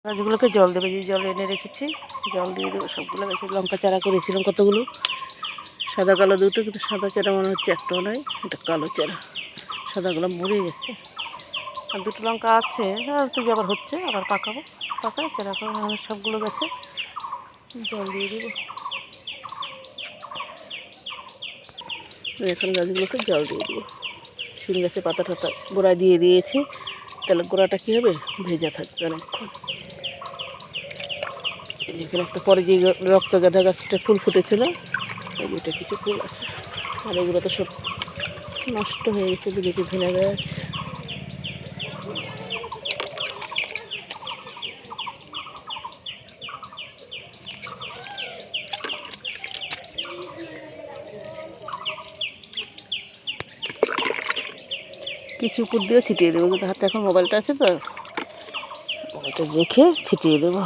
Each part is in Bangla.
গাছগুলোকে জল দেবে, যে জল এনে রেখেছি জল দিয়ে দেবো সবগুলো গাছে। লঙ্কা চারা করেছিলাম কতগুলো, সাদা কালো দুটো, কিন্তু সাদা চারা মনে হচ্ছে একটাও নয়, এটা কালো চারা। সাদাগুলো মরে গেছে, আর দুটো লঙ্কা আছে, আর তো আবার হচ্ছে, আবার পাকাবো। পাকায় চারা সবগুলো গাছে জল দিয়ে দেবো। এখন গাছগুলোকে জল দিয়ে দেবো। শিম গাছে পাতা টাতা গোড়া দিয়ে দিয়েছি, তাহলে গোড়াটা কী হবে, ভেজা থাকবে অনেকক্ষণ। এখানে একটা পরে যে রক্ত গাঁদা গাছটা ফুল ফুটেছিল, এটা কিছু ফুল আছে, আর এগুলো তো সব নষ্ট হয়ে গেছে, বিলেতি ধনে গাছ। কিছু উপর দিয়েও ছিটিয়ে দেবো, কিন্তু হাতে এখন মোবাইলটা আছে তো, মোবাইলটা রেখে ছিটিয়ে দেবো।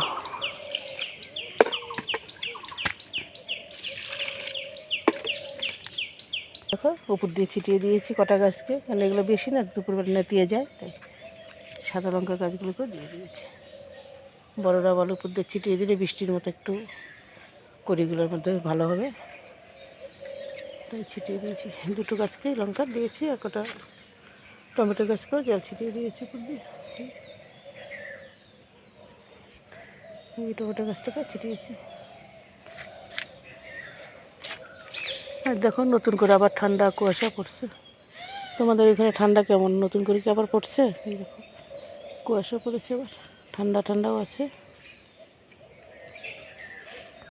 দেখো উপর দিয়ে ছিটিয়ে দিয়েছি কটা গাছকে, কারণ এগুলো বেশি না, দুপুরবেলা নেতিয়ে যায়, তাই সাদা লঙ্কা গাছগুলোকেও দিয়ে দিয়েছি। বড়রা বলে উপর দিয়ে ছিটিয়ে দিলে বৃষ্টির মতো একটু কড়িগুলোর মধ্যে ভালো হবে, তাই ছিটিয়ে দিয়েছি। দুটো গাছকে লঙ্কা দিয়েছি, আর কটা টমেটো গাছকেও জল ছিটিয়ে দিয়েছি উপর দিয়ে। এই টমেটো গাছটাকে ছিটিয়েছি। আর দেখো নতুন করে আবার ঠান্ডা কুয়াশা পড়ছে। তোমাদের এখানে ঠান্ডা কেমন, নতুন করে কি আবার পড়ছে? এই দেখো কুয়াশা পড়েছে, আবার ঠান্ডা ঠান্ডাও আছে।